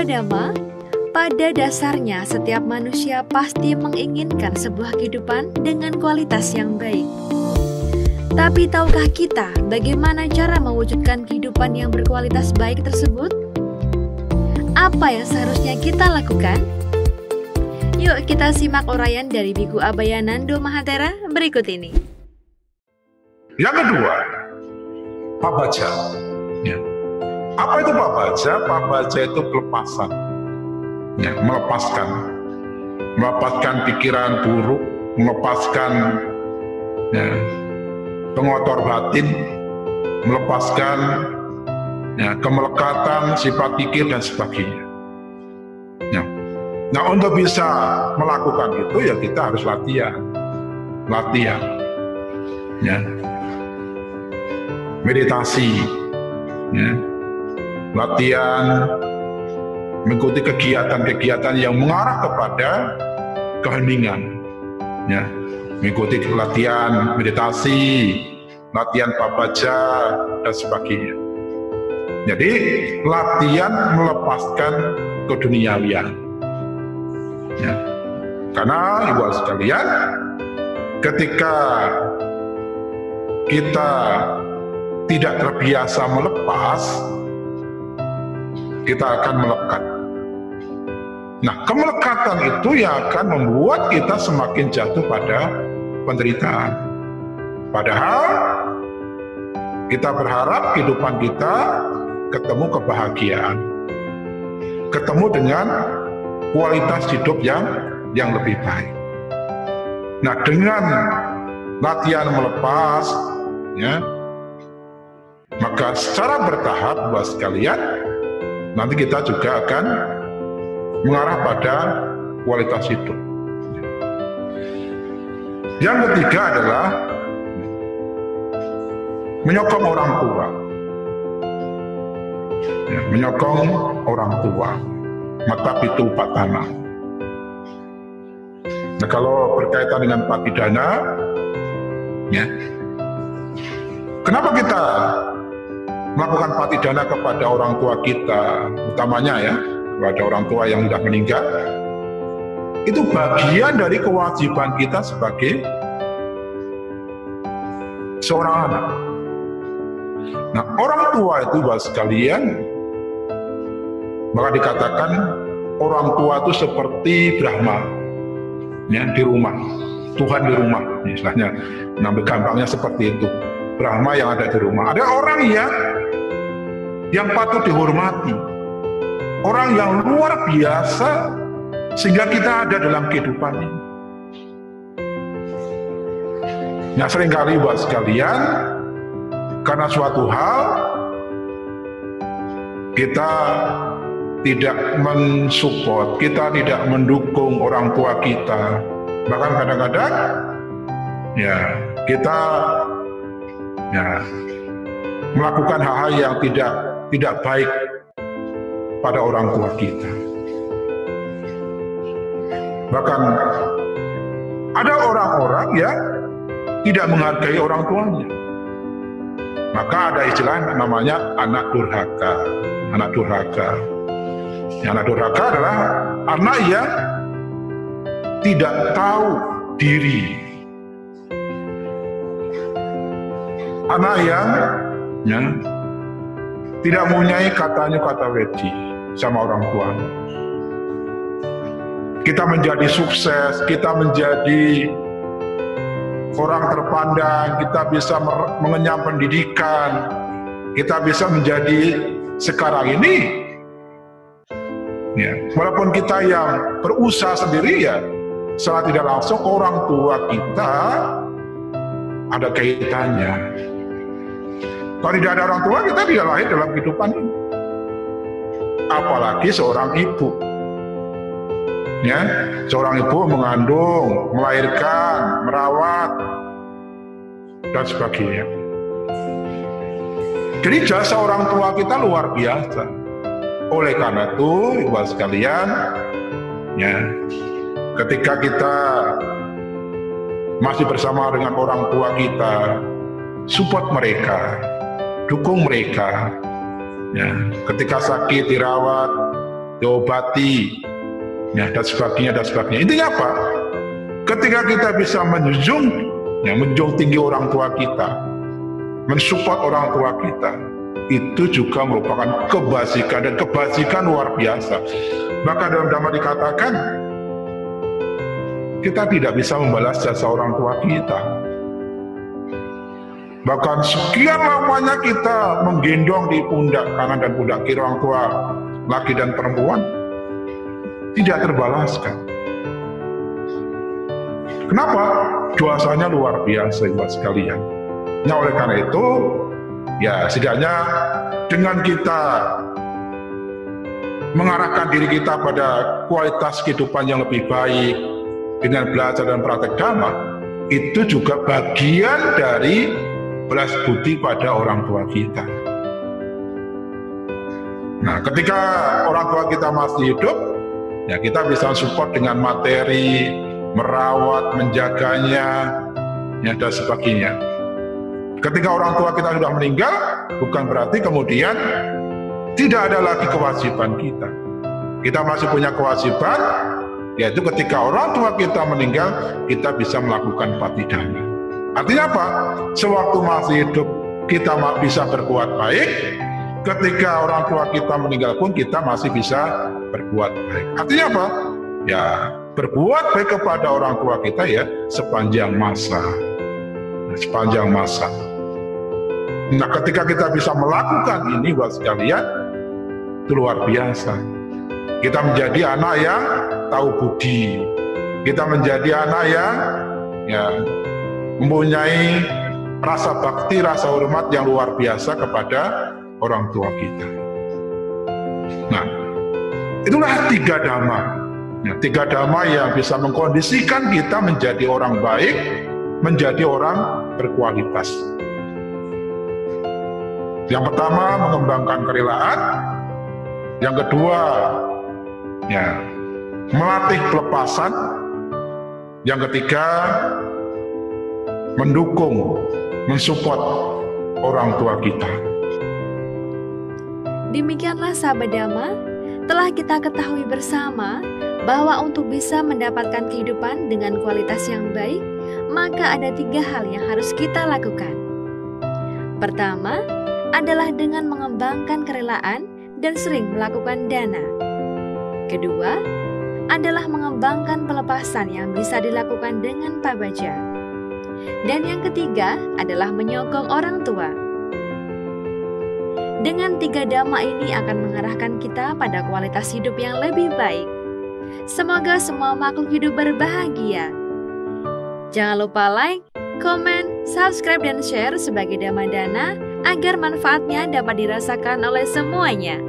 Pradama, pada dasarnya setiap manusia pasti menginginkan sebuah kehidupan dengan kualitas yang baik. Tapi tahukah kita bagaimana cara mewujudkan kehidupan yang berkualitas baik tersebut? Apa yang seharusnya kita lakukan? Yuk kita simak uraian dari Biku Abhayanando Mahatera berikut ini. Yang kedua, pabaja. Ya. Apa itu pabaja? Pabaja itu pelepasan. Ya, melepaskan pikiran buruk, melepaskan ya, pengotor batin, melepaskan ya, kemelekatan sifat pikir dan sebagainya. Ya. Nah, untuk bisa melakukan itu ya kita harus latihan, ya, meditasi, ya, latihan, mengikuti kegiatan-kegiatan yang mengarah kepada keheningan, ya, mengikuti latihan meditasi, latihan pabaja dan sebagainya. Jadi latihan melepaskan keduniawian, ya. Karena ibu sekalian, ketika kita tidak terbiasa melepas, kita akan melekat. Nah, kemelekatan itu yang akan membuat kita semakin jatuh pada penderitaan. Padahal kita berharap kehidupan kita ketemu kebahagiaan, ketemu dengan kualitas hidup yang lebih baik. Nah, dengan latihan melepas, ya, maka secara bertahap, buat sekalian, nanti kita juga akan mengarah pada kualitas hidup. Yang ketiga adalah menyokong orang tua. Ya, menyokong orang tua. Mata pitu patana. Nah, kalau berkaitan dengan patidana, ya, kenapa kita melakukan patidana kepada orang tua kita, utamanya ya, kepada orang tua yang sudah meninggal? Itu bagian dari kewajiban kita sebagai seorang anak. Nah, orang tua itu, Bapak sekalian, maka dikatakan orang tua itu seperti Brahma, ya, di rumah, Tuhan di rumah, istilahnya, namanya gampangnya seperti itu. Brahma yang ada di rumah. Ada orang yang patut dihormati, orang yang luar biasa sehingga kita ada dalam kehidupan ini. Nah, seringkali buat sekalian, karena suatu hal kita tidak mensupport, kita tidak mendukung orang tua kita, bahkan kadang-kadang ya kita ya melakukan hal-hal yang tidak baik pada orang tua kita. Bahkan ada orang-orang yang tidak menghargai orang tuanya. Maka ada istilah namanya anak durhaka. Anak durhaka. Anak durhaka adalah anak yang tidak tahu diri. Anak yang ya, tidak mempunyai kata wedi sama orang tuanya. Kita menjadi sukses, kita menjadi orang terpandang, kita bisa mengenyam pendidikan, kita bisa menjadi sekarang ini. Ya, walaupun kita yang berusaha sendiri ya, secara tidak langsung orang tua kita ada kaitannya. Kalau tidak ada orang tua, kita tidak lahir dalam kehidupan ini. Apalagi seorang ibu. Ya, seorang ibu mengandung, melahirkan, merawat, dan sebagainya. Jadi jasa orang tua kita luar biasa. Oleh karena itu, ibu sekalian, ya, ketika kita masih bersama dengan orang tua kita, support mereka, dukung mereka. Ya, ketika sakit dirawat, diobati, ya, dan sebagainya dan sebagainya. Intinya apa? Ketika kita bisa menjunjung tinggi orang tua kita, mensupport orang tua kita, itu juga merupakan kebajikan, dan kebajikan luar biasa. Maka dalam Dhamma dikatakan, kita tidak bisa membalas jasa orang tua kita. Bahkan sekian lamanya kita menggendong di pundak kanan dan pundak kiri orang tua laki dan perempuan, tidak terbalaskan. Kenapa? Jasanya luar biasa, Ibu sekalian. Nah, oleh karena itu, ya setidaknya dengan kita mengarahkan diri kita pada kualitas kehidupan yang lebih baik dengan belajar dan praktek Dhamma, itu juga bagian dari belas budi pada orang tua kita. Nah, ketika orang tua kita masih hidup, ya kita bisa support dengan materi, merawat, menjaganya, ya, dan sebagainya. Ketika orang tua kita sudah meninggal, bukan berarti kemudian tidak ada lagi kewajiban kita. Kita masih punya kewajiban, yaitu ketika orang tua kita meninggal, kita bisa melakukan patidana. Artinya apa? Sewaktu masih hidup, kita bisa berbuat baik. Ketika orang tua kita meninggal pun, kita masih bisa berbuat baik. Artinya apa? Ya, berbuat baik kepada orang tua kita ya sepanjang masa. Sepanjang masa. Nah, ketika kita bisa melakukan ini, buat sekalian, itu luar biasa. Kita menjadi anak yang tahu budi. Kita menjadi anak yang ya mempunyai rasa bakti, rasa hormat yang luar biasa kepada orang tua kita. Nah, itulah 3 Dhamma. Ya, 3 Dhamma yang bisa mengkondisikan kita menjadi orang baik, menjadi orang berkualitas. Yang pertama, mengembangkan kerelaan. Yang kedua, ya, melatih pelepasan. Yang ketiga, mendukung, mensupport orang tua kita. Demikianlah sahabat Dhamma, telah kita ketahui bersama bahwa untuk bisa mendapatkan kehidupan dengan kualitas yang baik, maka ada 3 hal yang harus kita lakukan. Pertama, adalah dengan mengembangkan kerelaan dan sering melakukan dana. Kedua, adalah mengembangkan pelepasan yang bisa dilakukan dengan pabaja. Dan yang ketiga adalah menyokong orang tua. Dengan 3 Dhamma ini akan mengarahkan kita pada kualitas hidup yang lebih baik. Semoga semua makhluk hidup berbahagia. Jangan lupa like, komen, subscribe, dan share sebagai Dhamma Dana agar manfaatnya dapat dirasakan oleh semuanya.